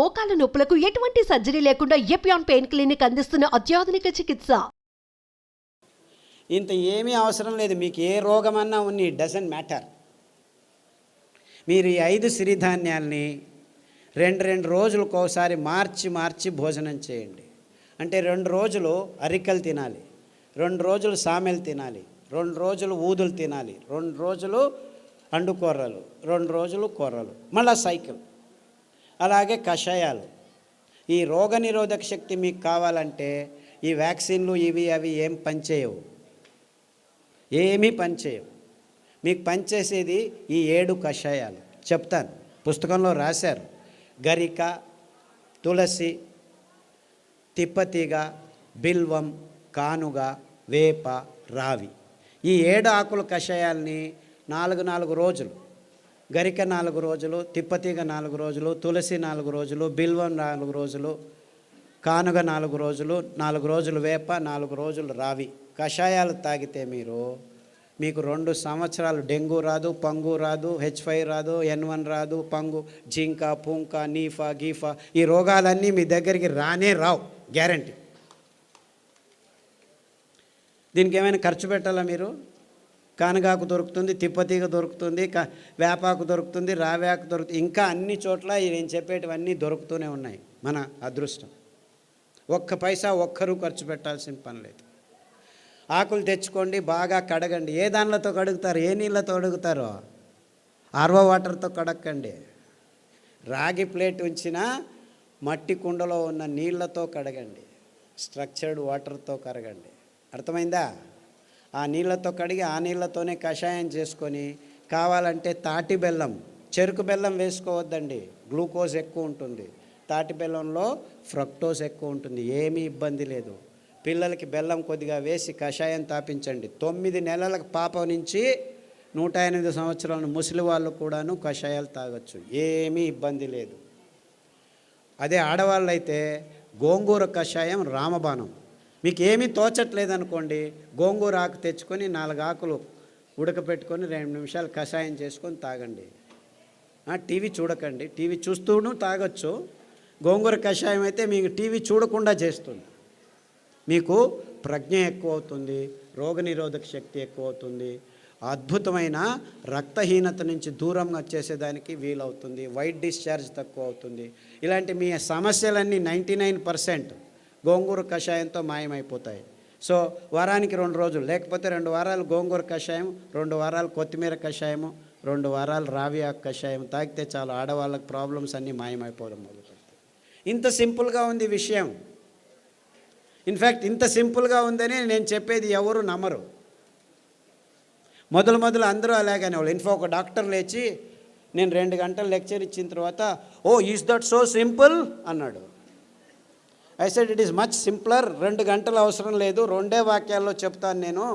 మోకాల నొప్పులకు ఎటువంటి సర్జరీ లేకుండా ఎపియాన్ పెయిన్ క్లినిక్ అందిస్తున్న అత్యాధునిక చికిత్స. ఇంత ఏమీ అవసరం లేదు. మీకు ఏ రోగమన్నా ఉన్ని డజంట్ మ్యాటర్. మీరు ఈ 5 సిరిధాన్యాల్ని రెండు రోజులకు ఒకసారి మార్చి భోజనం చేయండి. అంటే 2 రోజులు అరికలు తినాలి, 2 రోజులు సామెలు తినాలి, 2 రోజులు ఊదులు తినాలి, 2 రోజులు అండుకూరలు, 2 రోజులు కూరలు, మళ్ళా సైకిల్. అలాగే కషాయాలు. ఈ రోగనిరోధక శక్తి మీకు కావాలంటే ఈ వ్యాక్సిన్లు ఇవి అవి ఏం పనిచేయవు, ఏమీ పనిచేయవు. మీకు పనిచేసేది ఈ 7 కషాయాలు చెప్తాను, పుస్తకంలో రాశారు. గరిక, తులసి, తిప్పతీగ, బిల్వం, కానుగ, వేప, రావి. ఈ 7 ఆకుల కషాయాల్ని 4 రోజులు, గరిక 4 రోజులు, తిప్పతీగ 4 రోజులు, తులసి 4 రోజులు, బిల్వం 4 రోజులు, కానుగ 4 రోజులు, 4 రోజులు వేప, 4 రోజులు రావి కషాయాలు తాగితే మీకు 2 సంవత్సరాలు డెంగ్యూ రాదు, పంగు రాదు, H5 రాదు, N1 రాదు, పంగు, జింక, పుంక, నీఫా, గీఫా, ఈ రోగాలన్నీ మీ దగ్గరికి రావు, గ్యారంటీ. దీనికి ఏమైనా ఖర్చు పెట్టాలా మీరు? కానగాకు దొరుకుతుంది, తిప్పతీగ దొరుకుతుంది, వేపాకు దొరుకుతుంది, రావేకు దొరుకుతుంది, ఇంకా అన్ని చోట్ల నేను చెప్పేటివన్నీ దొరుకుతూనే ఉన్నాయి. మన అదృష్టం. ఒక్క పైసా ఒక్కరూ ఖర్చు పెట్టాల్సిన పని లేదు. ఆకులు తెచ్చుకోండి, బాగా కడగండి. ఏ దానిలతో కడుగుతారు? ఏ నీళ్ళతో కడుగుతారో ఆర్వో వాటర్తో కడగండి. రాగి ప్లేట్ ఉంచినా మట్టి కుండలో ఉన్న నీళ్ళతో కడగండి, స్ట్రక్చర్డ్ వాటర్తో కడగండి. అర్థమైందా? ఆ నీళ్ళతో కడిగి ఆ నీళ్ళతోనే కషాయం చేసుకొని, కావాలంటే తాటి బెల్లం, చెరుకు బెల్లం వేసుకోవద్దండి, గ్లూకోజ్ ఎక్కువ ఉంటుంది. తాటి బెల్లంలో ఫ్రక్టోజ్ ఎక్కువ ఉంటుంది, ఏమీ ఇబ్బంది లేదు. పిల్లలకి బెల్లం కొద్దిగా వేసి కషాయం తాపించండి. 9 నెలల పాప నుంచి 108 సంవత్సరాల ముసలి వాళ్ళు కూడాను కషాయాలు తాగొచ్చు, ఏమీ ఇబ్బంది లేదు. అదే ఆడవాళ్ళు అయితే గోంగూర కషాయం రామబాణం. మీకు ఏమీ తోచట్లేదనుకోండి, గోంగూర ఆకు తెచ్చుకొని 4 ఆకులు ఉడకపెట్టుకొని 2 నిమిషాలు కషాయం చేసుకొని తాగండి. టీవీ చూడకండి, టీవీ చూస్తూను తాగొచ్చు. గోంగూర కషాయం అయితే మీకు టీవీ చూడకుండా చేస్తుంది. మీకు ప్రజ్ఞ ఎక్కువ అవుతుంది, రోగనిరోధక శక్తి ఎక్కువ అవుతుంది, అద్భుతమైన రక్తహీనత నుంచి దూరంగా చేసేదానికి వీలవుతుంది, వైట్ డిశ్చార్జ్ తక్కువ అవుతుంది. ఇలాంటి మీ సమస్యలన్నీ 99% గోంగూర కషాయంతో మాయమైపోతాయి. సో వారానికి 2 రోజులు, లేకపోతే 2 వారాలు గోంగూర కషాయం, 2 వారాలు కొత్తిమీర కషాయము, 2 వారాలు రావి ఆకు కషాయం తాగితే చాలు, ఆడవాళ్ళకి ప్రాబ్లమ్స్ అన్నీ మాయమైపోవడం మొదలుపెడతాయి. ఇంత సింపుల్గా ఉంది విషయం. ఇన్ఫ్యాక్ట్ ఇంత సింపుల్గా ఉందని నేను చెప్పేది ఎవరు నమ్మరు. మొదలు అందరూ అలాగనే వాళ్ళు. ఒక డాక్టర్ లేచి నేను 2 గంటలు లెక్చర్ ఇచ్చిన తర్వాత, ఓ ఈజ్ దట్ సో సింపుల్ అన్నాడు. I said it is much simpler. 2 గంటలు అవసరం లేదు, 2 వాక్యాల్లో చెప్తాను నేను.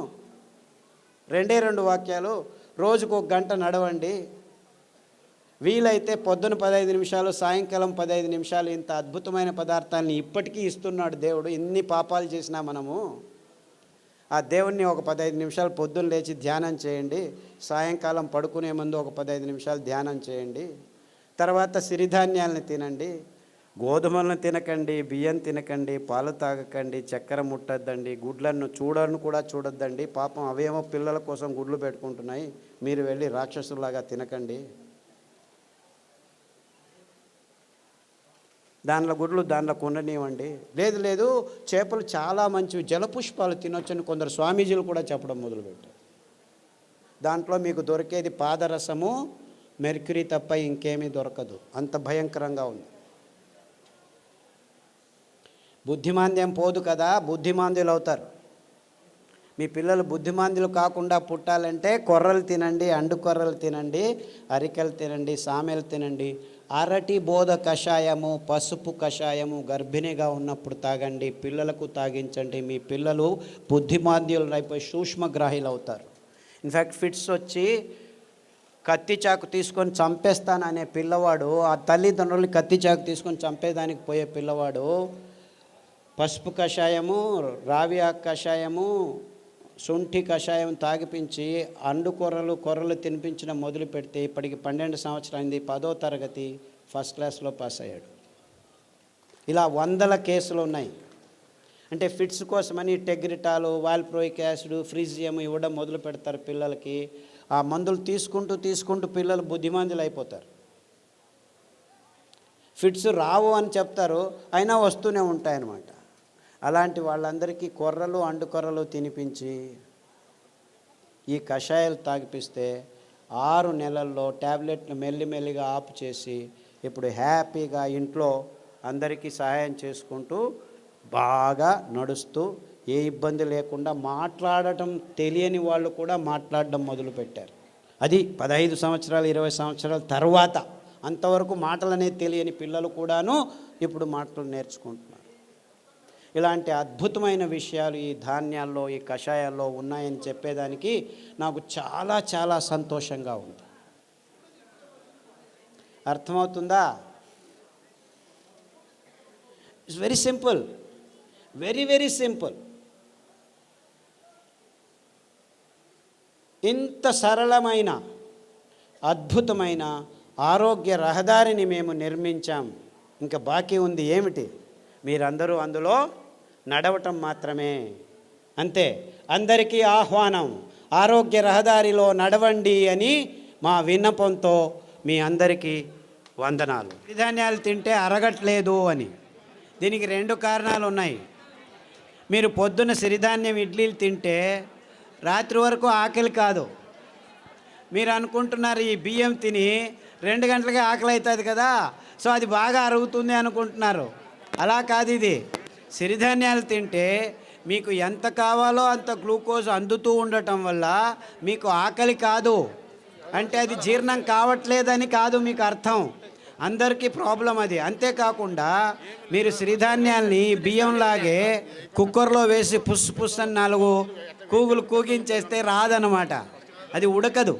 2 వాక్యాలు. రోజుకు 1 గంట నడవండి, వీలైతే పొద్దున 15 నిమిషాలు, సాయంకాలం 15 నిమిషాలు. ఇంత అద్భుతమైన పదార్థాలని ఇప్పటికీ ఇస్తున్నాడు దేవుడు. ఎన్ని పాపాలు చేసినా మనము ఆ దేవుణ్ణి ఒక 15 నిమిషాలు పొద్దున్న లేచి ధ్యానం చేయండి, సాయంకాలం పడుకునే ముందు ఒక 15 నిమిషాలు ధ్యానం చేయండి. తర్వాత సిరిధాన్యాలను తినండి, గోధుమలను తినకండి, బియ్యం తినకండి, పాలు తాగకండి, చక్కెర ముట్టద్దండి, గుడ్లను కూడా చూడొద్దండి. పాపం అవేమో పిల్లల కోసం గుడ్లు పెట్టుకుంటున్నాయి, మీరు వెళ్ళి రాక్షసులాగా తినకండి. దానిలో గుడ్లు దానిలో ఉండనివ్వండి. లేదు చేపలు చాలా మంచివి, జలపుష్పాలు తినొచ్చని కొందరు స్వామీజీలు కూడా చెప్పడం మొదలుపెట్టారు. దాంట్లో మీకు దొరికేది పాదరసము, మెర్క్యూరీ తప్ప ఇంకేమీ దొరకదు, అంత భయంకరంగా ఉంది. బుద్ధిమాంద్యం పోదు కదా, బుద్ధిమాంద్యులు అవుతారు. మీ పిల్లలు బుద్ధిమాంద్యులు కాకుండా పుట్టాలంటే కొర్రలు తినండి, అండు కొర్రలు తినండి, అరికెలు తినండి, సామెలు తినండి. అరటి బోధ కషాయము, పసుపు కషాయము గర్భిణిగా ఉన్నప్పుడు తాగండి, పిల్లలకు తాగించండి. మీ పిల్లలు బుద్ధిమాంద్యులు అయిపోయి సూక్ష్మగ్రాహీలు అవుతారు. ఇన్ఫ్యాక్ట్ ఫిట్స్ వచ్చి కత్తి చాకు తీసుకొని చంపేస్తాననే పిల్లవాడు, ఆ తల్లిదండ్రులు కత్తి చాకు తీసుకొని చంపేదానికి పోయే పిల్లవాడు పసుపు కషాయము, రావి ఆకు కషాయము, శొంఠి కషాయం తాగిపించి అండు కొర్రలు తినిపించడం మొదలు పెడితే ఇప్పటికి 12 సంవత్సరాలు అయింది. 10వ తరగతి ఫస్ట్ క్లాస్లో పాస్ అయ్యాడు. ఇలా వందల కేసులు ఉన్నాయి. అంటే ఫిట్స్ కోసమని టెగ్రిటాలు, వాల్ప్రోయిక్ యాసిడ్, ఫ్రీజియం ఇవ్వడం మొదలు పెడతారు పిల్లలకి. ఆ మందులు తీసుకుంటూ పిల్లలు బుద్ధిమంతులు అయిపోతారు. ఫిట్స్ రావు అని చెప్తారు, అయినా వస్తూనే ఉంటాయన్నమాట. అలాంటి వాళ్ళందరికీ కొర్రలు, అండుకొర్రలు తినిపించి ఈ కషాయాలు తాగిపిస్తే 6 నెలల్లో ట్యాబ్లెట్లు మెల్లిమెల్లిగా ఆపు చేసి ఇప్పుడు హ్యాపీగా ఇంట్లో అందరికీ సహాయం చేసుకుంటూ బాగా నడుస్తూ ఏ ఇబ్బంది లేకుండా మాట్లాడటం తెలియని వాళ్ళు కూడా మాట్లాడడం మొదలుపెట్టారు. అది 15 సంవత్సరాలు 20 సంవత్సరాల తర్వాత. అంతవరకు మాటలు అనేది తెలియని పిల్లలు కూడాను ఇప్పుడు మాటలు నేర్చుకుంటున్నారు. ఇలాంటి అద్భుతమైన విషయాలు ఈ ధాన్యాల్లో, ఈ కషాయాల్లో ఉన్నాయని చెప్పేదానికి నాకు చాలా చాలా సంతోషంగా ఉంది. అర్థమవుతుందా? It's very simple, very very simple. ఇంత సరళమైన అద్భుతమైన ఆరోగ్య రహదారిని మేము నిర్మించాం. ఇంకా బాకీ ఉంది ఏమిటి? మీరందరూ అందులో నడవటం మాత్రమే. అంతే. అందరికీ ఆహ్వానం, ఆరోగ్య రహదారిలో నడవండి అని మా విన్నపంతో మీ అందరికీ వందనాలు. సిరిధాన్యాలు తింటే అరగట్లేదు అని దీనికి 2 కారణాలు ఉన్నాయి. మీరు పొద్దున్న సిరిధాన్యం ఇడ్లీలు తింటే రాత్రి వరకు ఆకలి కాదు. మీరు అనుకుంటున్నారు ఈ బియ్యం తిని 2 గంటలకే ఆకలి అవుతుంది కదా, సో అది బాగా అరుగుతుంది అనుకుంటున్నారు. అలా కాదు. ఇది సిరిధాన్యాలు తింటే మీకు ఎంత కావాలో అంత గ్లూకోజ్ అందుతూ ఉండటం వల్ల మీకు ఆకలి కాదు. అంటే అది జీర్ణం కావట్లేదని కాదు మీకు అర్థం. అందరికీ ప్రాబ్లం అది. అంతేకాకుండా మీరు సిరిధాన్యాల్ని బియ్యంలాగే కుక్కర్లో వేసి పుస్ పుస్ అని 4 కూగులు కూగించేస్తే రాదనమాట. అది ఉడకదు.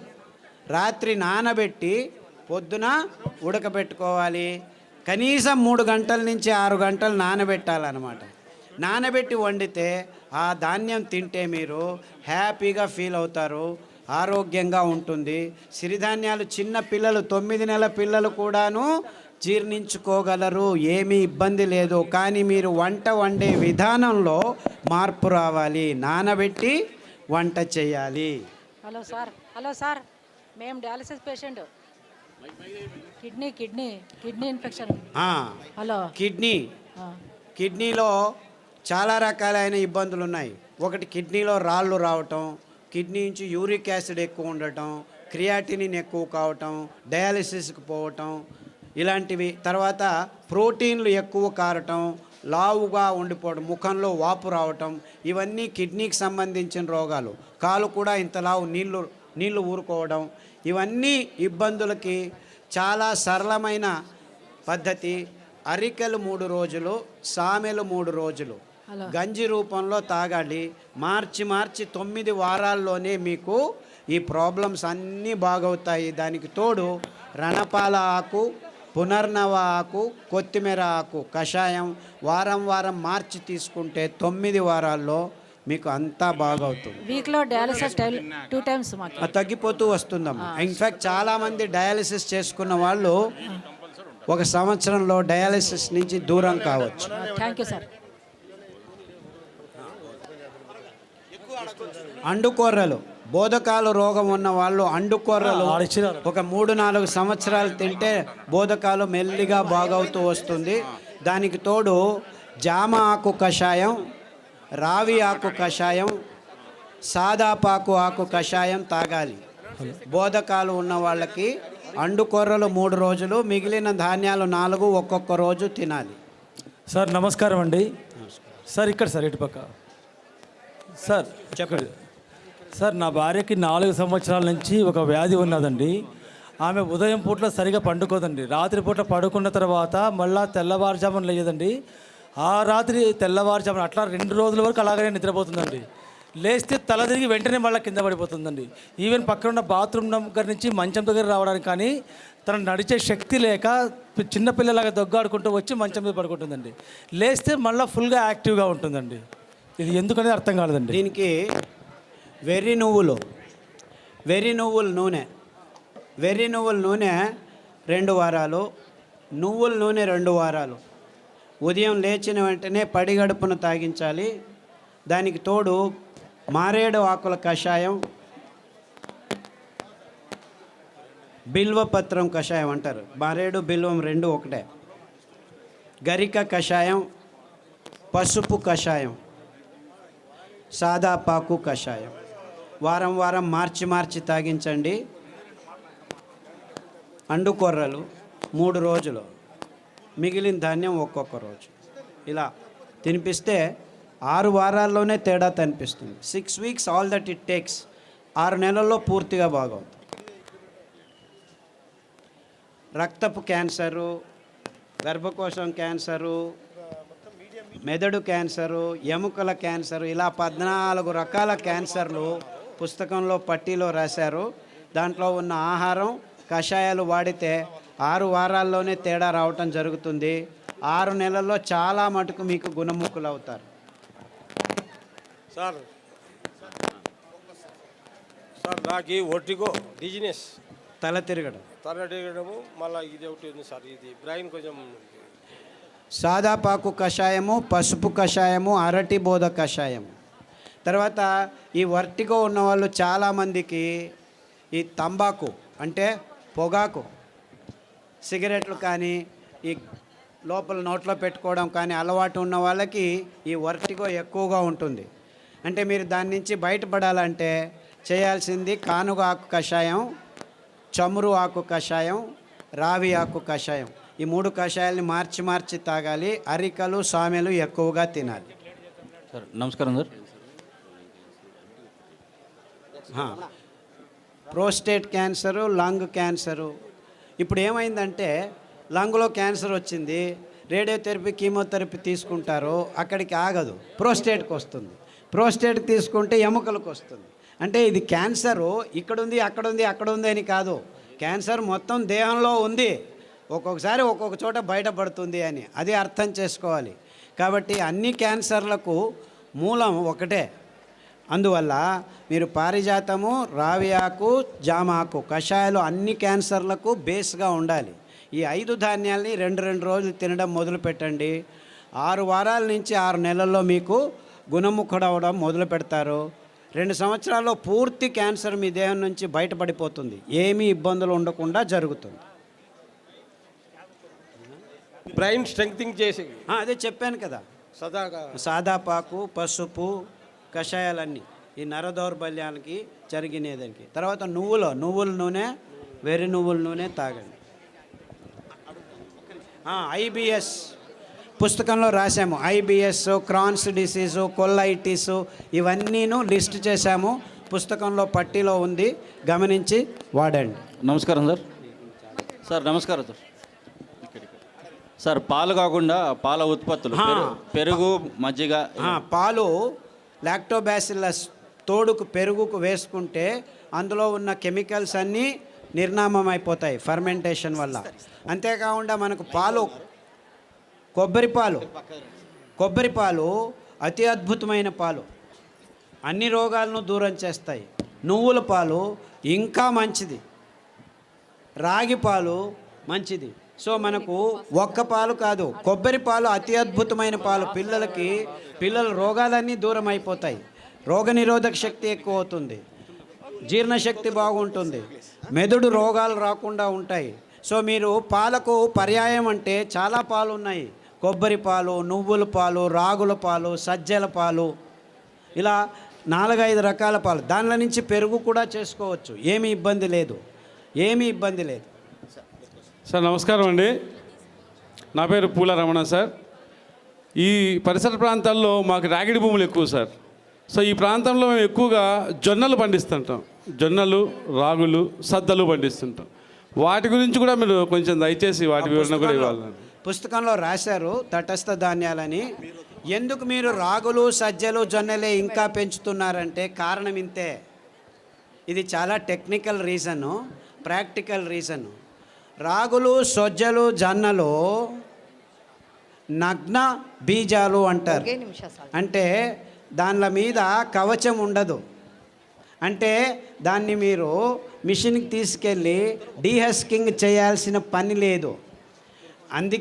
రాత్రి నానబెట్టి పొద్దున ఉడకబెట్టుకోవాలి. కనీసం 3 గంటల నుంచి 6 గంటలు నానబెట్టాలన్నమాట. నానబెట్టి వండితే ఆ ధాన్యం తింటే మీరు హ్యాపీగా ఫీల్ అవుతారు, ఆరోగ్యంగా ఉంటుంది. సిరిధాన్యాలు చిన్న పిల్లలు 9 నెలల పిల్లలు కూడాను జీర్ణించుకోగలరు, ఏమీ ఇబ్బంది లేదు. కానీ మీరు వంట వండే విధానంలో మార్పు రావాలి. నానబెట్టి వంట చేయాలి. హలో సార్, మేము dialysis patient. Kidney infection. Hello, కిడ్నీలో చాలా రకాలైన ఇబ్బందులు ఉన్నాయి. ఒకటి కిడ్నీలో రాళ్ళు రావటం, కిడ్నీ నుంచి యూరిక్ యాసిడ్ ఎక్కువ ఉండటం, క్రియాటినిన్ ఎక్కువ కావటం, డయాలసిస్కి పోవటం ఇలాంటివి. తర్వాత ప్రోటీన్లు ఎక్కువ కారటం, లావుగా ఉండిపోవడం, ముఖంలో వాపు రావటం, ఇవన్నీ కిడ్నీకి సంబంధించిన రోగాలు. కాలు కూడా ఇంత లావు నీళ్లు ఊరుకోవడం, ఇవన్నీ ఇబ్బందులకి చాలా సరళమైన పద్ధతి. అరికెలు 3 రోజులు, సామెలు 3 రోజులు గంజి రూపంలో తాగాలి. మార్చి 9 వారాల్లోనే మీకు ఈ ప్రాబ్లమ్స్ అన్నీ బాగవుతాయి. దానికి తోడు రణపాల ఆకు, పునర్నవ ఆకు, కొత్తిమీర ఆకు కషాయం వారం మార్చి తీసుకుంటే 9 వారాల్లో మీకు అంతా బాగవుతుంది. వీక్లో డయాలసిస్ 2 టైమ్స్ తగ్గిపోతూ వస్తుందమ్మా. ఇన్ఫ్యాక్ట్ చాలామంది డయాలసిస్ చేసుకున్న వాళ్ళు 1 సంవత్సరంలో డయాలసిస్ నుంచి దూరం కావచ్చు. Thank you sir. అండుకొర్రలు, బోధకాలు రోగం ఉన్న వాళ్ళు అండుకొర్రలు ఒక 3-4 సంవత్సరాలు తింటే బోధకాలు మెల్లిగా బాగవుతూ వస్తుంది. దానికి తోడు జామ ఆకు కషాయం, రావి ఆకు కషాయం, సాదాపాకు ఆకు కషాయం తాగాలి. బోధకాలు ఉన్న వాళ్ళకి అండుకొర్రలు 3 రోజులు, మిగిలిన ధాన్యాలు 4 ఒక్కొక్క రోజు తినాలి. సార్ నమస్కారం అండి. సార్ ఇక్కడ సార్ ఇటుపక్క సార్ చెప్పండి. సార్ నా భార్యకి 4 సంవత్సరాల నుంచి ఒక వ్యాధి ఉన్నదండి. ఆమె ఉదయం పూట్ల సరిగా పండుకోదండి. రాత్రి పూట పడుకున్న తర్వాత మళ్ళీ తెల్లవారుజామున లేదండి. ఆ రాత్రి తెల్లవారుజామున అట్లా 2 రోజుల వరకు అలాగనే నిద్రపోతుందండి. లేస్తే తల తిరిగి వెంటనే మళ్ళీ కింద పడిపోతుందండి. ఈవెన్ పక్కన ఉన్న బాత్రూమ్ దగ్గర నుంచి మంచం దగ్గర రావడానికి కానీ తను నడిచే శక్తి లేక చిన్నపిల్లలాగా దొగ్గాడుకుంటూ వచ్చి మంచం మీద పడుకుంటుందండి. లేస్తే మళ్ళీ ఫుల్గా యాక్టివ్గా ఉంటుందండి. ఇది ఎందుకనేది అర్థం కాలేదండి. దీనికి వెర్రి నువ్వుల నూనె 2 వారాలు, నువ్వుల నూనె 2 వారాలు, ఉదయం లేచిన వెంటనే పడిగడుపున తాగించాలి. దానికి తోడు మారేడు ఆకుల కషాయం, బిల్వపత్రం కషాయం అంటారు. మారేడు బిల్వం రెండు ఒకటే. గరిక కషాయం, పసుపు కషాయం, సాదాపాకు కషాయం వారం వారం మార్చి తాగించండి. అండుకొర్రలు 3 రోజులు, మిగిలిన ధాన్యం ఒక్కొక్క రోజు. ఇలా తినిపిస్తే 6 వారాల్లోనే తేడా కనిపిస్తుంది. 6 weeks all that it takes. 6 నెలల్లో పూర్తిగా బాగవుతుంది. రక్తపు క్యాన్సరు, గర్భకోశం క్యాన్సరు, మెదడు క్యాన్సరు, ఎముకల క్యాన్సరు, ఇలా 14 రకాల క్యాన్సర్లు పుస్తకంలో పట్టీలో రాశారు. దాంట్లో ఉన్న ఆహారం, కషాయాలు వాడితే 6 వారాల్లోనే తేడా రావటం జరుగుతుంది. 6 నెలల్లో చాలా మటుకు మీకు గుణముఖులు అవుతారు. సార్ నాకు ఈ ఒట్టిగో డిజినెస్, తల తిరగడం, మళ్ళీ ఇది ఒకటి ఉంది సార్. ఇది బ్రెయిన్ కొంచెం. సాదాపాకు కషాయము, పసుపు కషాయము, అరటి బోధ కషాయము. తర్వాత ఈ వర్టిగో ఉన్నవాళ్ళు చాలామందికి ఈ తంబాకు అంటే పొగాకు, సిగరెట్లు కానీ ఈ లోపల నోట్లో పెట్టుకోవడం కానీ అలవాటు ఉన్న వాళ్ళకి ఈ వర్టిగో ఎక్కువగా ఉంటుంది. అంటే మీరు దాని నుంచి బయటపడాలంటే చేయాల్సింది కానుగ ఆకు కషాయం, చమురు ఆకు కషాయం, రావి ఆకు కషాయం. ఈ 3 కషాయాలని మార్చి తాగాలి. అరికలు, సామెలు ఎక్కువగా తినాలి. సార్ నమస్కారం sir. Prostate cancer, lung cancer. ఇప్పుడు ఏమైందంటే లంగ్లో క్యాన్సర్ వచ్చింది, రేడియోథెరపీ, కీమోథెరపీ తీసుకుంటారు, అక్కడికి ఆగదు, ప్రోస్టేట్కి వస్తుంది. ప్రోస్టేట్ తీసుకుంటే ఎముకలకు వస్తుంది. అంటే ఇది క్యాన్సరు ఇక్కడుంది, అక్కడుంది అని కాదు. క్యాన్సర్ మొత్తం దేహంలో ఉంది, ఒక్కొక్కసారి ఒక్కొక్క చోట బయటపడుతుంది అని అది అర్థం చేసుకోవాలి. కాబట్టి అన్ని క్యాన్సర్లకు మూలం ఒకటే. అందువల్ల మీరు పారిజాతము, రావి ఆకు, జామాకు కషాయాలు అన్ని క్యాన్సర్లకు బేస్గా ఉండాలి. ఈ 5 ధాన్యాల్ని 2 రోజులు తినడం మొదలు పెట్టండి. 6 వారాల నుంచి 6 నెలల్లో మీకు గుణముఖుడవడం మొదలు పెడతారు. 2 సంవత్సరాల్లో పూర్తి క్యాన్సర్ మీ దేహం నుంచి బయటపడిపోతుంది. ఏమీ ఇబ్బందులు ఉండకుండా జరుగుతుంది. బ్రెయిన్ స్ట్రెంగ్తింగ్ చేసి అదే చెప్పాను కదా, సదాగా సాదాపాకు, పసుపు కషాయాలన్నీ ఈ నర దౌర్బల్యానికి జరిగినదానికి. తర్వాత నువ్వుల నూనె, వెర్రి నువ్వుల నూనె తాగండి. ఐబిఎస్ పుస్తకంలో రాసాము. ఐబిఎస్, క్రాన్స్ డిసీజు, కొల్లైటిస్ ఇవన్నీను లిస్ట్ చేశాము. పుస్తకంలో పట్టీలో ఉంది, గమనించి వాడండి. నమస్కారం సార్. సార్ నమస్కారం సార్. సార్ పాలు కాకుండా పాల ఉత్పత్తులు, పెరుగు, మజ్జిగ. పాలు లాక్టోబాసిల్లస్ తోడుకు పెరుగుకు వేసుకుంటే అందులో ఉన్న కెమికల్స్ అన్నీ నిర్నామం అయిపోతాయి ఫర్మెంటేషన్ వల్ల. అంతేకాకుండా మనకు పాలు, కొబ్బరి పాలు అతి అద్భుతమైన పాలు, అన్ని రోగాలను దూరం చేస్తాయి. నువ్వుల పాలు ఇంకా మంచిది, రాగి పాలు మంచిది. సో మనకు ఒక్క పాలు కాదు, కొబ్బరి పాలు అతి అద్భుతమైన పాలు. పిల్లల రోగాలన్నీ దూరం అయిపోతాయి. రోగనిరోధక శక్తి ఎక్కువ అవుతుంది, జీర్ణశక్తి బాగుంటుంది, మెదడు రోగాలు రాకుండా ఉంటాయి. సో మీరు పాలకు పర్యాయం అంటే చాలా పాలు ఉన్నాయి. కొబ్బరి పాలు, నువ్వుల పాలు, రాగుల పాలు, సజ్జల పాలు, ఇలా 4-5 రకాల పాలు. దానిలో నుంచి పెరుగు కూడా చేసుకోవచ్చు, ఏమీ ఇబ్బంది లేదు. సార్ నమస్కారం అండి. నా పేరు పూల రమణ సార్. ఈ పరిసర ప్రాంతాల్లో మాకు రాగిడి భూములు ఎక్కువ సార్. సో ఈ ప్రాంతంలో మేము ఎక్కువగా జొన్నలు పండిస్తుంటాం. జొన్నలు, రాగులు, సద్దలు పండిస్తుంటాం. వాటి గురించి కూడా మీరు కొంచెం దయచేసి వాటి వివరణ కూడా ఇవ్వాలి. పుస్తకంలో రాశారు తటస్థ ధాన్యాలని. ఎందుకు మీరు రాగులు, సజ్జలు, జొన్నలే ఇంకా పెంచుతున్నారంటే కారణం ఇంతే. ఇది చాలా టెక్నికల్ రీజను, ప్రాక్టికల్ రీజను. రాగులు, సజ్జలు, జొన్నలు నగ్న బీజాలు అంటారు. అంటే దానిల మీద కవచం ఉండదు. అంటే దాన్ని మీరు మిషన్కి తీసుకెళ్ళి డీహస్కింగ్ చేయాల్సిన పని లేదు. అందుకే